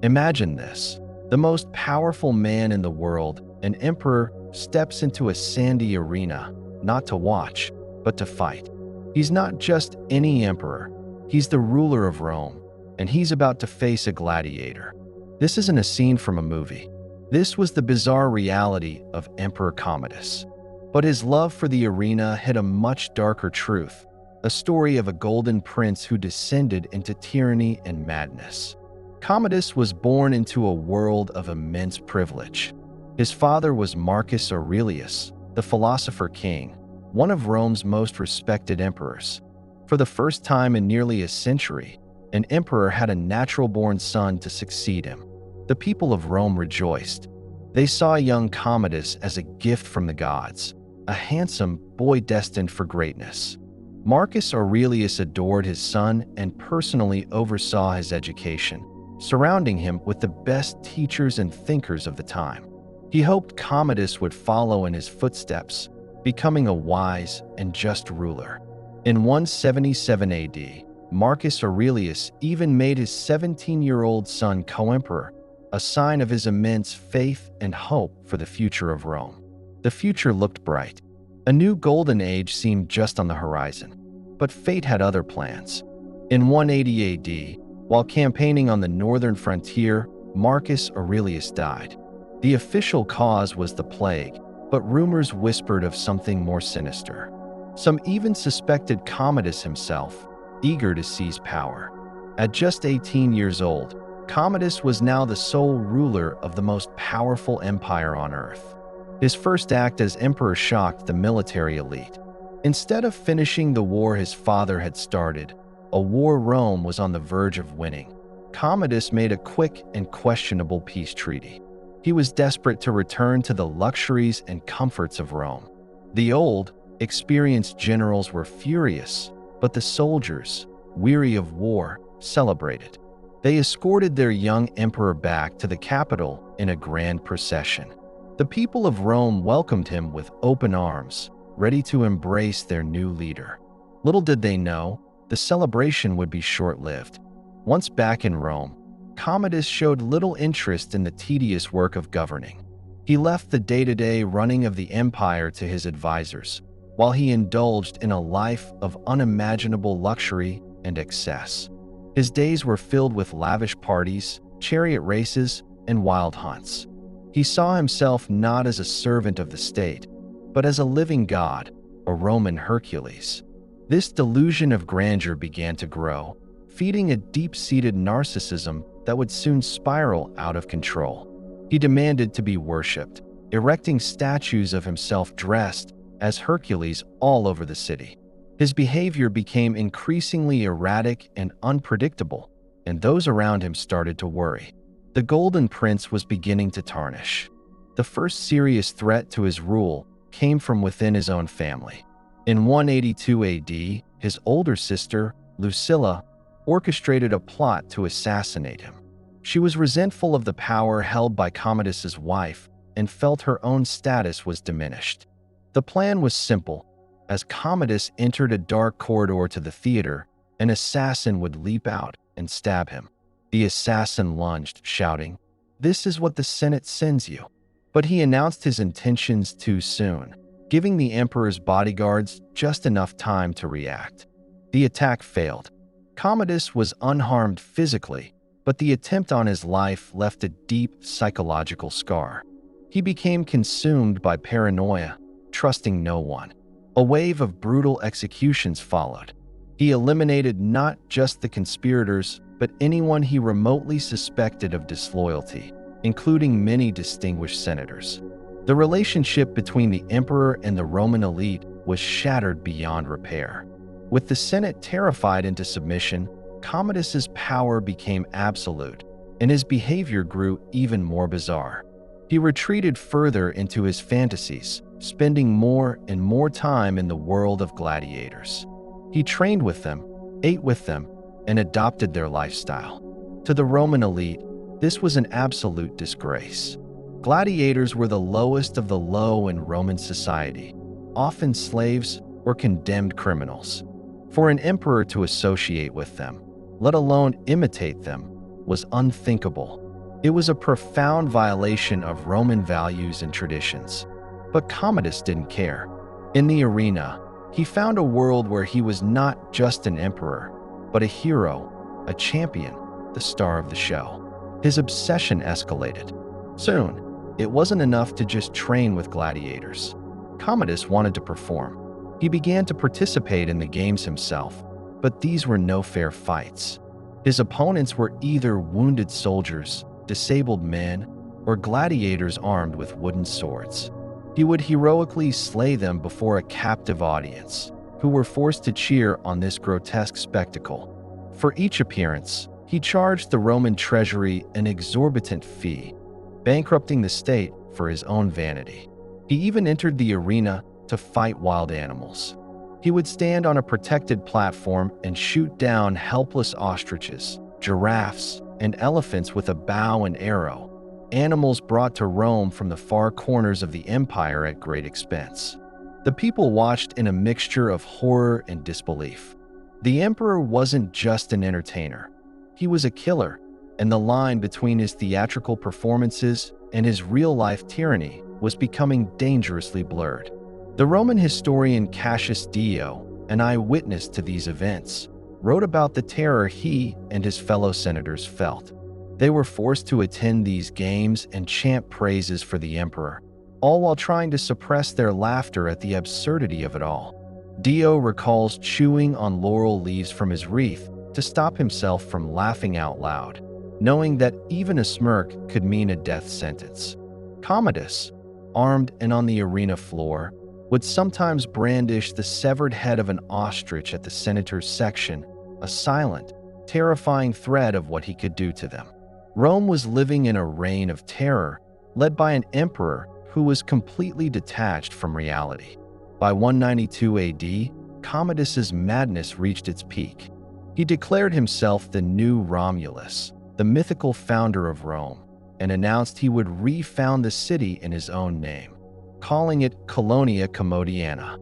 Imagine this. The most powerful man in the world, an emperor, steps into a sandy arena, not to watch, but to fight. He's not just any emperor. He's the ruler of Rome, and he's about to face a gladiator. This isn't a scene from a movie. This was the bizarre reality of Emperor Commodus. But his love for the arena hid a much darker truth, a story of a golden prince who descended into tyranny and madness. Commodus was born into a world of immense privilege. His father was Marcus Aurelius, the philosopher king, one of Rome's most respected emperors. For the first time in nearly a century, an emperor had a natural-born son to succeed him. The people of Rome rejoiced. They saw young Commodus as a gift from the gods, a handsome boy destined for greatness. Marcus Aurelius adored his son and personally oversaw his education, surrounding him with the best teachers and thinkers of the time. He hoped Commodus would follow in his footsteps, becoming a wise and just ruler. In 177 AD, Marcus Aurelius even made his 17-year-old son co-emperor, a sign of his immense faith and hope for the future of Rome. The future looked bright. A new golden age seemed just on the horizon. But fate had other plans. In 180 AD, while campaigning on the northern frontier, Marcus Aurelius died. The official cause was the plague, but rumors whispered of something more sinister. Some even suspected Commodus himself, eager to seize power. At just 18 years old, Commodus was now the sole ruler of the most powerful empire on earth. His first act as emperor shocked the military elite. Instead of finishing the war his father had started, a war Rome was on the verge of winning, Commodus made a quick and questionable peace treaty. He was desperate to return to the luxuries and comforts of Rome. The old, experienced generals were furious, but the soldiers, weary of war, celebrated. They escorted their young emperor back to the capital in a grand procession. The people of Rome welcomed him with open arms, ready to embrace their new leader. Little did they know, the celebration would be short-lived. Once back in Rome, Commodus showed little interest in the tedious work of governing. He left the day-to-day running of the empire to his advisors, while he indulged in a life of unimaginable luxury and excess. His days were filled with lavish parties, chariot races, and wild hunts. He saw himself not as a servant of the state, but as a living god, a Roman Hercules. This delusion of grandeur began to grow, feeding a deep-seated narcissism that would soon spiral out of control. He demanded to be worshipped, erecting statues of himself dressed as Hercules all over the city. His behavior became increasingly erratic and unpredictable, and those around him started to worry. The Golden Prince was beginning to tarnish. The first serious threat to his rule came from within his own family. In 182 AD, his older sister, Lucilla, orchestrated a plot to assassinate him. She was resentful of the power held by Commodus's wife and felt her own status was diminished. The plan was simple. As Commodus entered a dark corridor to the theater, an assassin would leap out and stab him. The assassin lunged, shouting, "This is what the Senate sends you." But he announced his intentions too soon, giving the emperor's bodyguards just enough time to react. The attack failed. Commodus was unharmed physically, but the attempt on his life left a deep psychological scar. He became consumed by paranoia, trusting no one. A wave of brutal executions followed. He eliminated not just the conspirators, but anyone he remotely suspected of disloyalty, including many distinguished senators. The relationship between the emperor and the Roman elite was shattered beyond repair. With the Senate terrified into submission, Commodus's power became absolute, and his behavior grew even more bizarre. He retreated further into his fantasies, spending more and more time in the world of gladiators. He trained with them, ate with them, and adopted their lifestyle. To the Roman elite, this was an absolute disgrace. Gladiators were the lowest of the low in Roman society, often slaves or condemned criminals. For an emperor to associate with them, let alone imitate them, was unthinkable. It was a profound violation of Roman values and traditions. But Commodus didn't care. In the arena, he found a world where he was not just an emperor, but a hero, a champion, the star of the show. His obsession escalated. Soon, it wasn't enough to just train with gladiators. Commodus wanted to perform. He began to participate in the games himself, but these were no fair fights. His opponents were either wounded soldiers, disabled men, or gladiators armed with wooden swords. He would heroically slay them before a captive audience, who were forced to cheer on this grotesque spectacle. For each appearance, he charged the Roman treasury an exorbitant fee, bankrupting the state for his own vanity. He even entered the arena to fight wild animals. He would stand on a protected platform and shoot down helpless ostriches, giraffes, and elephants with a bow and arrow, animals brought to Rome from the far corners of the empire at great expense. The people watched in a mixture of horror and disbelief. The emperor wasn't just an entertainer. He was a killer, and the line between his theatrical performances and his real-life tyranny was becoming dangerously blurred. The Roman historian Cassius Dio, an eyewitness to these events, wrote about the terror he and his fellow senators felt. They were forced to attend these games and chant praises for the emperor, all while trying to suppress their laughter at the absurdity of it all. Dio recalls chewing on laurel leaves from his wreath to stop himself from laughing out loud, knowing that even a smirk could mean a death sentence. Commodus, armed and on the arena floor, would sometimes brandish the severed head of an ostrich at the senator's section, a silent, terrifying threat of what he could do to them. Rome was living in a reign of terror, led by an emperor who was completely detached from reality. By 192 AD, Commodus's madness reached its peak. He declared himself the new Romulus, the mythical founder of Rome, and announced he would refound the city in his own name, calling it Colonia Commodiana.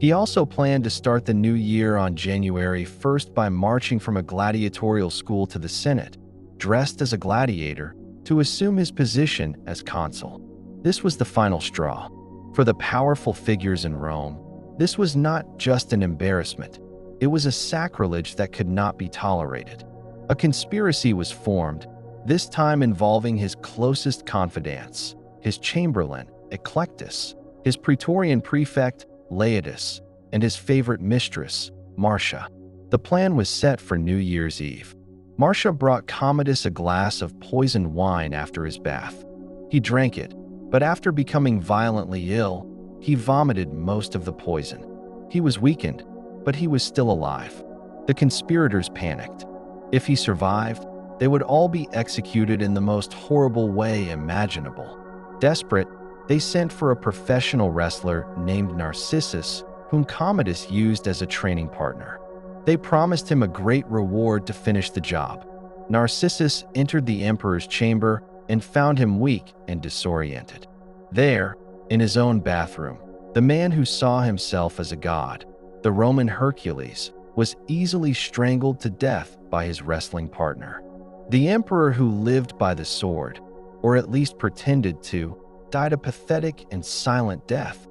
He also planned to start the new year on January 1st by marching from a gladiatorial school to the Senate, dressed as a gladiator, to assume his position as consul. This was the final straw. For the powerful figures in Rome, this was not just an embarrassment. It was a sacrilege that could not be tolerated. A conspiracy was formed, this time involving his closest confidants, his chamberlain, Eclectus, his praetorian prefect, Laetus, and his favorite mistress, Marcia. The plan was set for New Year's Eve. Marcia brought Commodus a glass of poisoned wine after his bath. He drank it, but after becoming violently ill, he vomited most of the poison. He was weakened, but he was still alive. The conspirators panicked. If he survived, they would all be executed in the most horrible way imaginable. Desperate, they sent for a professional wrestler named Narcissus, whom Commodus used as a training partner. They promised him a great reward to finish the job. Narcissus entered the emperor's chamber and found him weak and disoriented. There, in his own bathroom, the man who saw himself as a god, the Roman Hercules, was easily strangled to death by his wrestling partner. The emperor who lived by the sword, or at least pretended to, died a pathetic and silent death,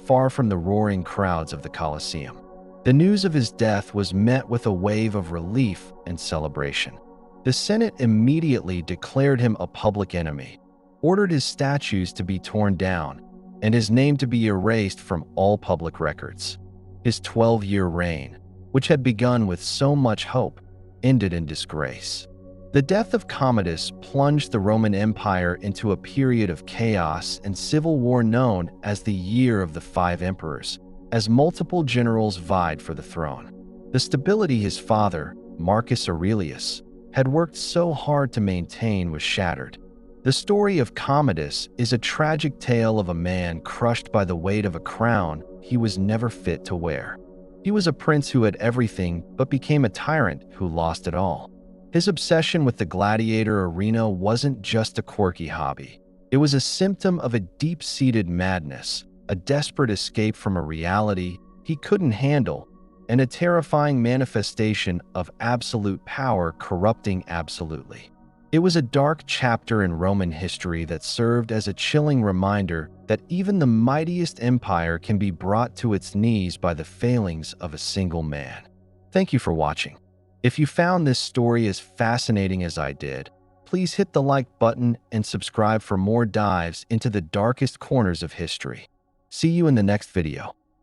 far from the roaring crowds of the Colosseum. The news of his death was met with a wave of relief and celebration. The Senate immediately declared him a public enemy, ordered his statues to be torn down, and his name to be erased from all public records. His 12-year reign, which had begun with so much hope, ended in disgrace. The death of Commodus plunged the Roman Empire into a period of chaos and civil war known as the Year of the Five Emperors, as multiple generals vied for the throne. The stability his father, Marcus Aurelius, had worked so hard to maintain was shattered. The story of Commodus is a tragic tale of a man crushed by the weight of a crown he was never fit to wear. He was a prince who had everything but became a tyrant who lost it all. His obsession with the gladiator arena wasn't just a quirky hobby. It was a symptom of a deep-seated madness, a desperate escape from a reality he couldn't handle, and a terrifying manifestation of absolute power corrupting absolutely. It was a dark chapter in Roman history that served as a chilling reminder that even the mightiest empire can be brought to its knees by the failings of a single man. Thank you for watching. If you found this story as fascinating as I did, please hit the like button and subscribe for more dives into the darkest corners of history. See you in the next video.